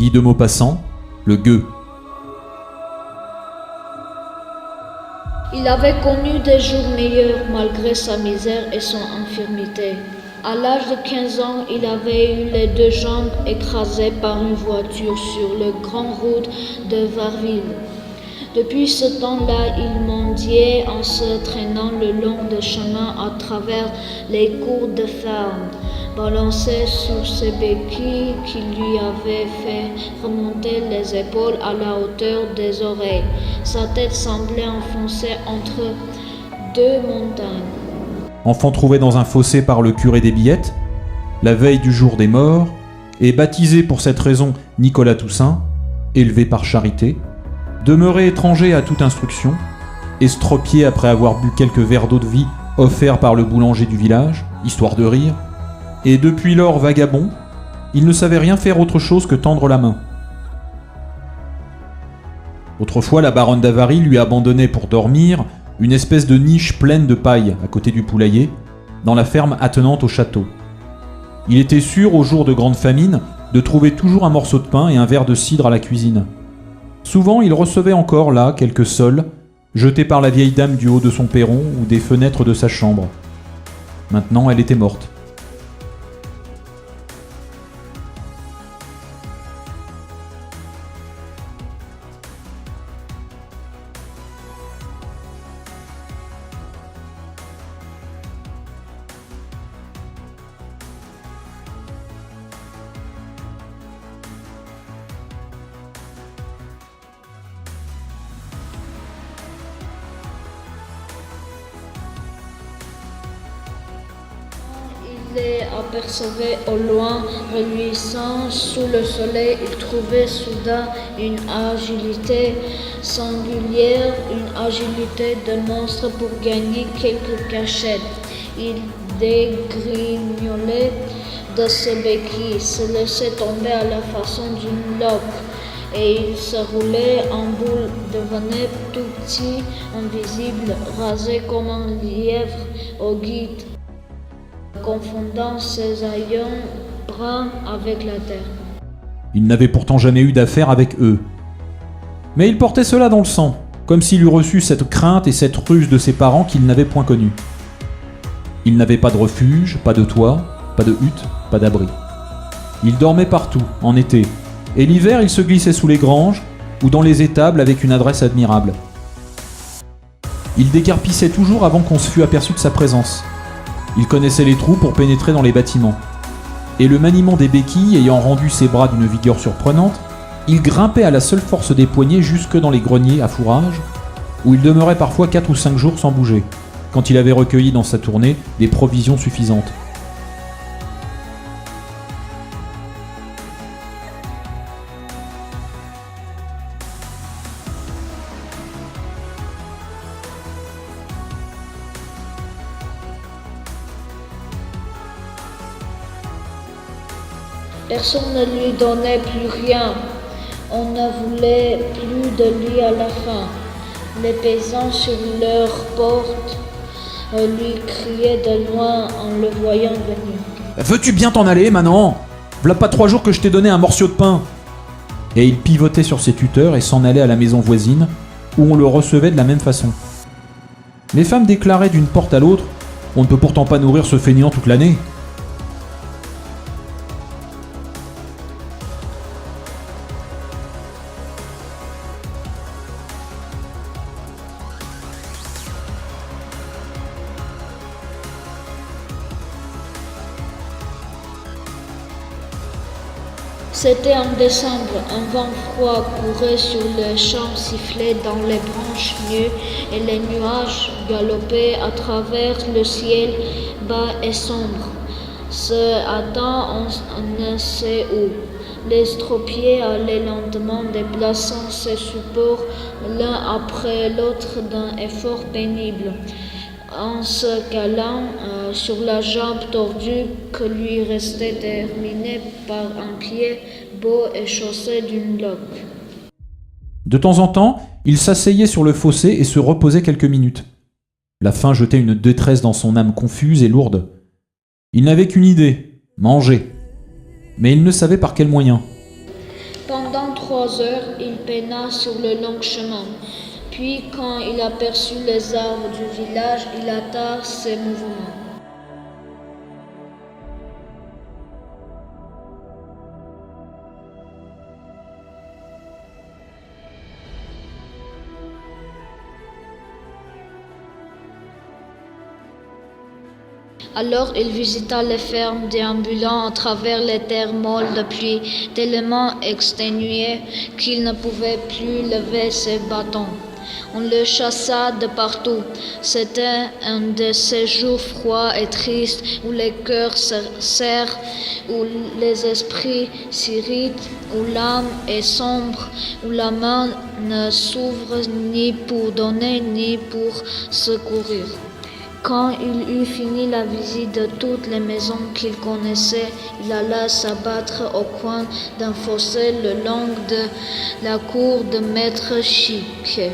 dit de Maupassant, le gueux. Il avait connu des jours meilleurs malgré sa misère et son infirmité. À l'âge de 15 ans, il avait eu les 2 jambes écrasées par une voiture sur le grand route de Varville. Depuis ce temps-là, il mendiait en se traînant le long des chemins à travers les cours de ferme, balancé sur ses béquilles qui lui avaient fait remonter les épaules à la hauteur des oreilles. Sa tête semblait enfoncée entre 2 montagnes. Enfant trouvé dans un fossé par le curé des Billettes, la veille du jour des morts, et baptisé pour cette raison Nicolas Toussaint, élevé par charité, demeuré étranger à toute instruction, estropié après avoir bu quelques verres d'eau de vie offerts par le boulanger du village, histoire de rire, et depuis lors vagabond, il ne savait rien faire autre chose que tendre la main. Autrefois, la baronne d'Avary lui abandonnait pour dormir une espèce de niche pleine de paille à côté du poulailler, dans la ferme attenante au château. Il était sûr, au jour de grande famine, de trouver toujours un morceau de pain et un verre de cidre à la cuisine. Souvent, il recevait encore là quelques sols, jetés par la vieille dame du haut de son perron ou des fenêtres de sa chambre. Maintenant, elle était morte. Il les apercevait au loin, reluisant sous le soleil. Il trouvait soudain une agilité singulière, une agilité de monstre pour gagner quelques cachettes. Il dégrignolait de ses béquilles, se laissait tomber à la façon d'une loque, et il se roulait en boule, devenait tout petit, invisible, rasé comme un lièvre au guide, confondant ses haillons bruns avec la terre. Il n'avait pourtant jamais eu d'affaire avec eux. Mais il portait cela dans le sang, comme s'il eût reçu cette crainte et cette ruse de ses parents qu'il n'avait point connus. Il n'avait pas de refuge, pas de toit, pas de hutte, pas d'abri. Il dormait partout, en été, et l'hiver il se glissait sous les granges ou dans les étables avec une adresse admirable. Il déguerpissait toujours avant qu'on se fût aperçu de sa présence. Il connaissait les trous pour pénétrer dans les bâtiments. Et le maniement des béquilles ayant rendu ses bras d'une vigueur surprenante, il grimpait à la seule force des poignets jusque dans les greniers à fourrage, où il demeurait parfois 4 ou 5 jours sans bouger, quand il avait recueilli dans sa tournée des provisions suffisantes. Personne ne lui donnait plus rien. On ne voulait plus de lui à la fin. Les paysans sur leurs portes lui criaient de loin en le voyant venir. « Veux-tu bien t'en aller, Manon ? V'là pas 3 jours que je t'ai donné un morceau de pain !» Et il pivotait sur ses tuteurs et s'en allait à la maison voisine, où on le recevait de la même façon. Les femmes déclaraient d'une porte à l'autre « On ne peut pourtant pas nourrir ce fainéant toute l'année !» C'était en décembre, un vent froid courait sur les champs, sifflait dans les branches nues et les nuages galopaient à travers le ciel bas et sombre. Se hâtant on ne sait où, l'estropié allait lentement déplaçant ses supports l'un après l'autre d'un effort pénible, en se calant sur la jambe tordue que lui restait terminée par un pied beau et chaussé d'une loque. De temps en temps, il s'asseyait sur le fossé et se reposait quelques minutes. La faim jetait une détresse dans son âme confuse et lourde. Il n'avait qu'une idée, manger. Mais il ne savait par quel moyen. Pendant 3 heures, il peina sur le long chemin. Puis, quand il aperçut les arbres du village, il hâta ses mouvements. Alors il visita les fermes, déambulant à travers les terres molles de pluie, tellement exténué qu'il ne pouvait plus lever ses bâtons. On le chassa de partout. C'était un de ces jours froids et tristes où les cœurs se serrent, où les esprits s'irritent, où l'âme est sombre, où la main ne s'ouvre ni pour donner ni pour secourir. Quand il eut fini la visite de toutes les maisons qu'il connaissait, il alla s'abattre au coin d'un fossé le long de la cour de Maître Chiquet.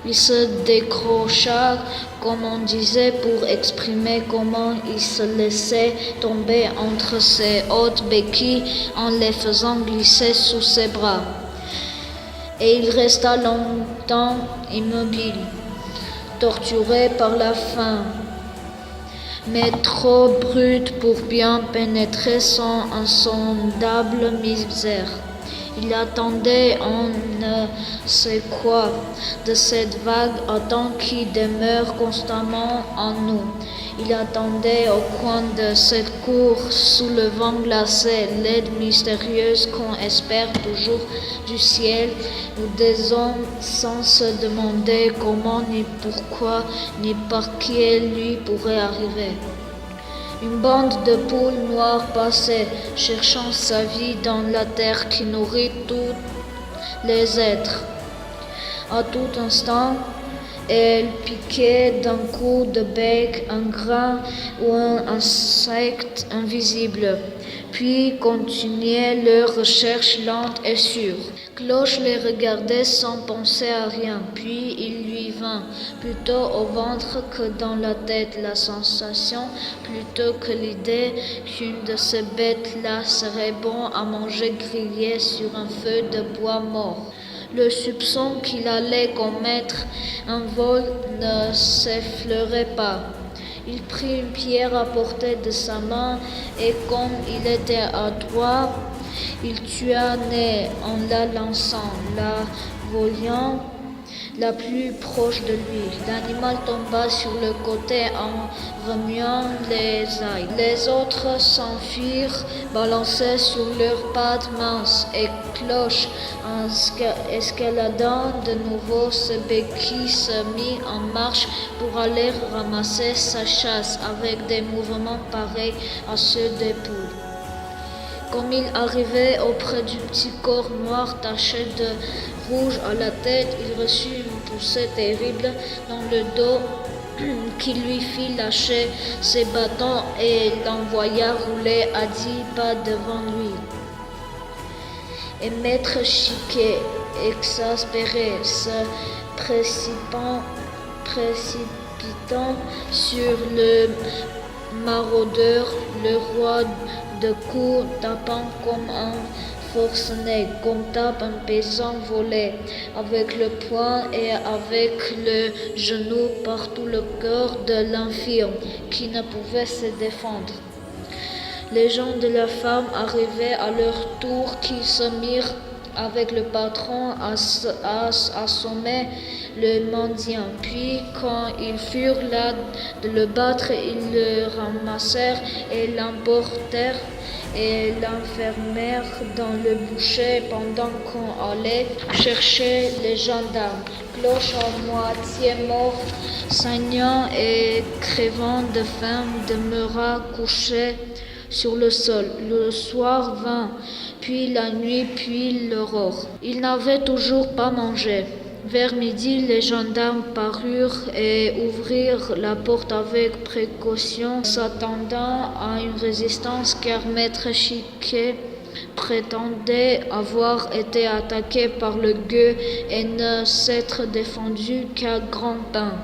Il se décrocha, comme on disait, pour exprimer comment il se laissait tomber entre ses hautes béquilles en les faisant glisser sous ses bras. Et il resta longtemps immobile, torturé par la faim, mais trop brute pour bien pénétrer son insondable misère. Il attendait on ne sait quoi de cette vague à temps qui demeure constamment en nous. Il attendait au coin de cette cour, sous le vent glacé, l'aide mystérieuse qu'on espère toujours du ciel, où des hommes sans se demander comment ni pourquoi ni par qui elle lui pourrait arriver. Une bande de poules noires passait, cherchant sa vie dans la terre qui nourrit tous les êtres. À tout instant, elle piquait d'un coup de bec un grain ou un insecte invisible, puis continuait leur recherche lente et sûre. Cloche les regardait sans penser à rien, puis il lui vint, plutôt au ventre que dans la tête, la sensation, plutôt que l'idée qu'une de ces bêtes-là serait bon à manger grillée sur un feu de bois mort. Le soupçon qu'il allait commettre un vol ne s'effleurait pas. Il prit une pierre à portée de sa main et comme il était adroit, il tua net en la lançant, la voyant la plus proche de lui. L'animal tomba sur le côté en remuant les ailes. Les autres s'enfuirent, balancés sur leurs pattes minces, et Cloche, en escaladant de nouveau ses béquilles, se mit en marche pour aller ramasser sa chasse avec des mouvements pareils à ceux des poules. Comme il arrivait auprès du petit corps noir taché de rouge à la tête, il reçut une poussée terrible dans le dos qui lui fit lâcher ses bâtons et l'envoya rouler à 10 pas devant lui. Et Maître Chiquet, exaspéré, se précipitant sur le maraudeur, le roi de coups, tapant comme un forcené, comme tape un paysan volé, avec le poing et avec le genou partout le corps de l'infirme, qui ne pouvait se défendre. Les gens de la femme arrivaient à leur tour, qui se mirent avec le patron à assommer le mendiant. Puis, quand ils furent là de le battre, ils le ramassèrent et l'emportèrent et l'enfermèrent dans le bûcher pendant qu'on allait chercher les gendarmes. Cloche à moitié mort, saignant et crevant de faim, demeura couché sur le sol. Le soir vint, puis la nuit, puis l'aurore. Il n'avait toujours pas mangé. Vers midi, les gendarmes parurent et ouvrirent la porte avec précaution, s'attendant à une résistance car Maître Chiquet prétendait avoir été attaqué par le gueux et ne s'être défendu qu'à grands pains.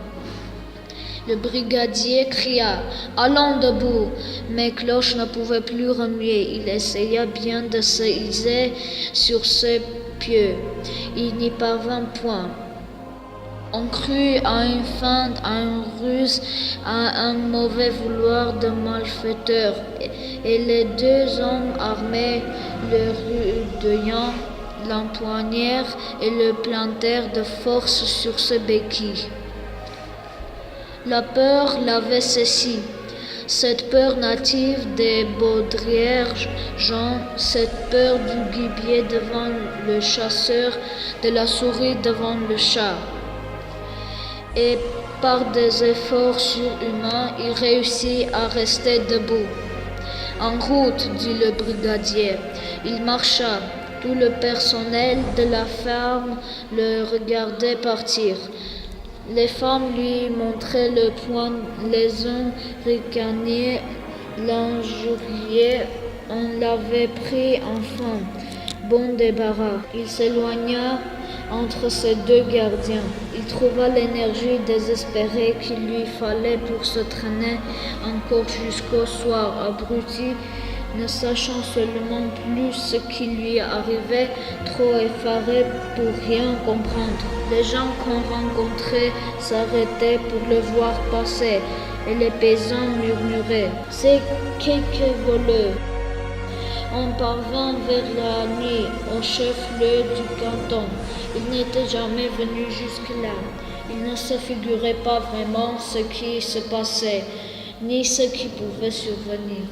Le brigadier cria « Allons debout !» Mais Cloche ne pouvait plus remuer. Il essaya bien de se hisser sur ses pieds. Il n'y parvint point. On crut à une feinte, à une ruse, à un mauvais vouloir de malfaiteur, et les deux hommes armés le rudoyant, l'empoignèrent et le plantèrent de force sur ses béquilles. La peur l'avait saisi. Cette peur native des baudrières gens, cette peur du gibier devant le chasseur, de la souris devant le chat. Et par des efforts surhumains, il réussit à rester debout. En route, dit le brigadier. Il marcha. Tout le personnel de la ferme le regardait partir. Les femmes lui montraient le poing, les uns ricanaient, l'injuriaient. On l'avait pris enfin. Bon débarras. Il s'éloigna entre ces deux gardiens. Il trouva l'énergie désespérée qu'il lui fallait pour se traîner encore jusqu'au soir. Abruti, ne sachant seulement plus ce qui lui arrivait, trop effaré pour rien comprendre. Les gens qu'on rencontrait s'arrêtaient pour le voir passer, et les paysans murmuraient « C'est quelque voleur !» On parvint vers la nuit au chef-lieu du canton. Il n'était jamais venu jusque-là. Il ne se figurait pas vraiment ce qui se passait, ni ce qui pouvait survenir.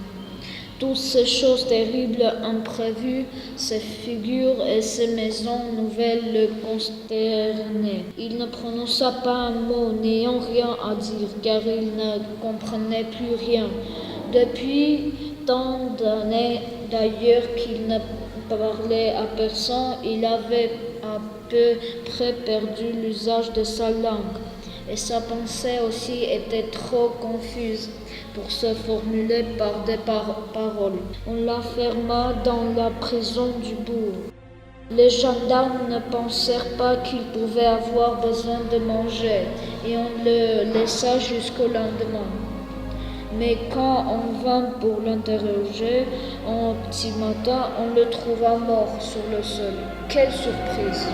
Toutes ces choses terribles, imprévues, ces figures et ces maisons nouvelles le consternaient. Il ne prononça pas un mot, n'ayant rien à dire, car il ne comprenait plus rien. Depuis tant d'années d'ailleurs qu'il ne parlait à personne, il avait à peu près perdu l'usage de sa langue, et sa pensée aussi était trop confuse pour se formuler par des paroles. On l'enferma dans la prison du bourg. Les gendarmes ne pensèrent pas qu'il pouvait avoir besoin de manger, et on le laissa jusqu'au lendemain. Mais quand on vint pour l'interroger, au petit matin, on le trouva mort sur le sol. Quelle surprise!